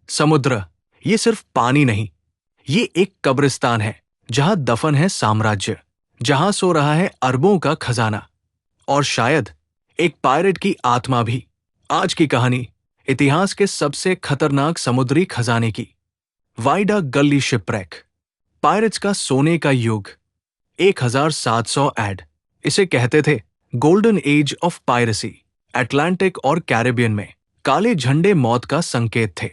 समुद्र ये सिर्फ पानी नहीं, ये एक कब्रिस्तान है जहां दफन है साम्राज्य, जहां सो रहा है अरबों का खजाना और शायद एक पायरेट की आत्मा भी। आज की कहानी इतिहास के सबसे खतरनाक समुद्री खजाने की। वाइडा गल्ली शिपरेक, पायरेट्स का सोने का युग। 1700 एड, इसे कहते थे golden age of piracy. Atlantic और कैरिबियन में काले झंडे मौत का संकेत थे।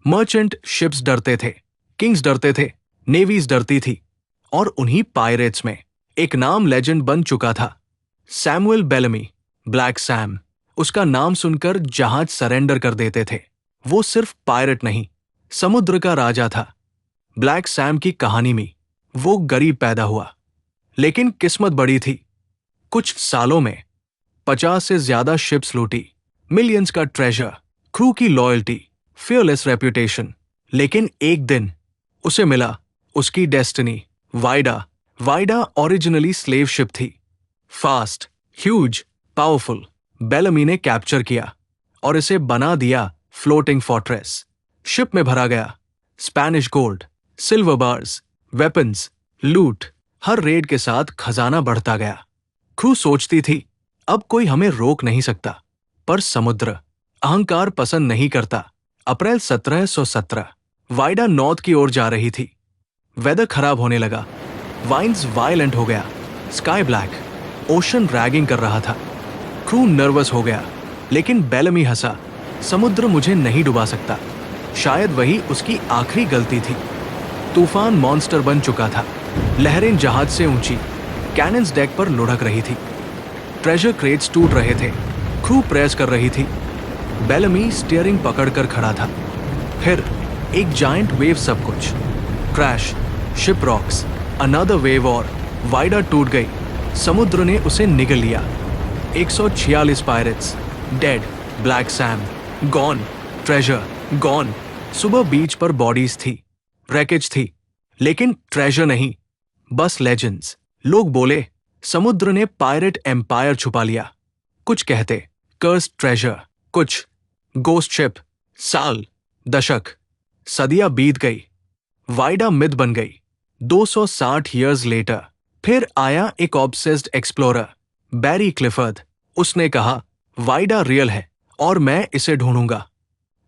मर्चेंट शिप्स डरते थे, किंग्स डरते थे, नेवीज डरती थी, और उन्हीं पायरेट्स में एक नाम लेजेंड बन चुका था, सैमुअल बेलमी, ब्लैक सैम। उसका नाम सुनकर जहाज सरेंडर कर देते थे। वो सिर्फ पायरेट नहीं, समुद्र का राजा था। ब्लैक सैम की कहानी में वो गरीब पैदा हुआ, लेकिन किस्मत बड़ी थी। कुछ सालों में 50 से ज्यादा शिप्स लूटी, मिलियंस का ट्रेजर, क्रू की लॉयल्टी, फियरलेस रेप्यूटेशन। लेकिन एक दिन उसे मिला उसकी destiny. Whydah originally slave ship थी। Fast, huge, powerful. बेलमी ने कैप्चर किया और इसे बना दिया फ्लोटिंग फोर्ट्रेस। शिप में भरा गया Spanish gold, silver bars, weapons, लूट। हर रेड के साथ खजाना बढ़ता गया। क्रू सोचती थी अब कोई हमें रोक नहीं सकता, पर समुद्र अहंकार पसंद नहीं करता। अप्रैल 1717, वाइडा नॉर्थ की ओर जा रही थी। वेदर खराब होने लगा, वाइंड्स वायलेंट हो गया, स्काई ब्लैक, ओशन रैगिंग कर रहा था। क्रू नर्वस हो गया, लेकिन बेलमी हंसा, समुद्र मुझे नहीं डुबा सकता। शायद वही उसकी आखिरी गलती थी। तूफान मॉन्स्टर बन चुका था, लहरें जहाज से ऊंची, कैनन्स डेक पर लुढ़क रही थी, ट्रेजर क्रेट्स टूट रहे थे, क्रू प्रेस कर रही थी। बेलमी स्टीयरिंग पकड़कर खड़ा था। फिर एक जायंट वेव, सब कुछ crash, ship rocks, another wave, और वाइडा टूट गई। समुद्र ने उसे निगल लिया। 146 pirates dead, black Sam gone, treasure gone. सुबह बीच पर बॉडीज थी, रैकेज थी, लेकिन ट्रेजर नहीं, बस लेजेंड्स। लोग बोले समुद्र ने पायरेट एम्पायर छुपा लिया। कुछ कहते कर्स्ड ट्रेजर, कुछ गोस्ट शिप। साल, दशक, सदियां बीत गई, वाइडा मिथ बन गई। 260 ईयर्स लेटर फिर आया एक ऑब्सेस्ड एक्सप्लोरर, बैरी क्लिफर्ड। उसने कहा वाइडा रियल है और मैं इसे ढूंढूंगा।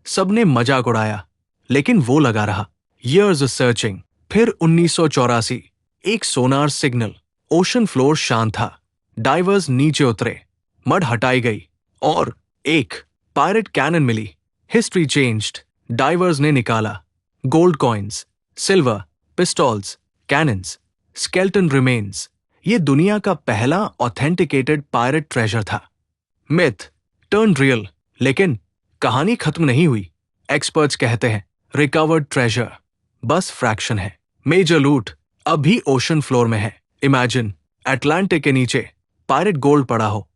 सबने मजाक उड़ाया, लेकिन वो लगा रहा। Years of searching. फिर 1984, एक सोनार सिग्नल। ओशन फ्लोर शांत था, डाइवर्स नीचे उतरे, मड हटाई गई, और एक पायरेट कैनन मिली। History changed. डाइवर्स ने निकाला gold coins, silver, pistols, cannons, skeleton remains. ये दुनिया का पहला ऑथेंटिकेटेड पायरेट ट्रेजर था। मिथ टर्न रियल, लेकिन कहानी खत्म नहीं हुई। एक्सपर्ट्स कहते हैं रिकवर्ड ट्रेजर बस फ्रैक्शन है। मेजर लूट अब भी ओशन फ्लोर में है। इमेजिन अटलांटिक के नीचे पायरेट गोल्ड पड़ा हो,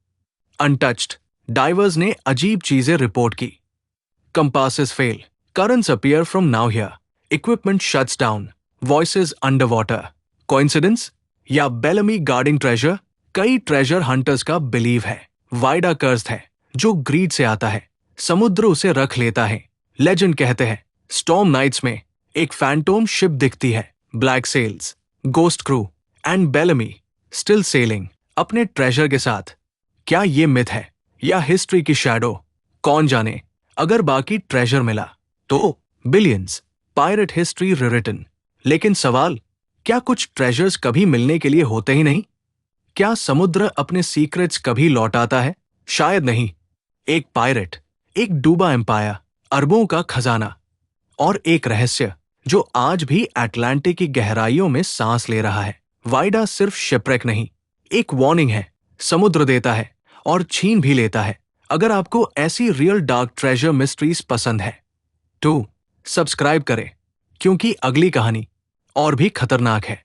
अनटच्ड। डाइवर्स ने अजीब चीजें रिपोर्ट की। Compasses fail, currents appear from now here, equipment shuts down, voices underwater. Coincidence या बेलमी गार्डिंग ट्रेजर? कई ट्रेजर हंटर्स का बिलीव है वाइडा कर्स्ड है, जो ग्रीड से आता है, समुद्र उसे रख लेता है। लेजेंड कहते हैं स्टॉर्म नाइट्स में एक फैंटोम शिप दिखती है, black sails, ghost crew, and Bellamy still sailing अपने ट्रेजर के साथ। क्या ये मिथ है या हिस्ट्री की शैडो? कौन जाने। अगर बाकी ट्रेजर मिला तो बिलियंस, पायरेट हिस्ट्री रिरिटन। लेकिन सवाल, क्या कुछ ट्रेजर्स कभी मिलने के लिए होते ही नहीं? क्या समुद्र अपने सीक्रेट्स कभी लौटाता है? शायद नहीं। एक पायरेट, एक डूबा एम्पायर, अरबों का खजाना, और एक रहस्य जो आज भी अटलांटिक की गहराइयों में सांस ले रहा है। वाइडा सिर्फ शिपरेक नहीं, एक वार्निंग है। समुद्र देता है और छीन भी लेता है। अगर आपको ऐसी रियल डार्क ट्रेजर मिस्ट्रीज पसंद है तो सब्सक्राइब करें, क्योंकि अगली कहानी और भी खतरनाक है।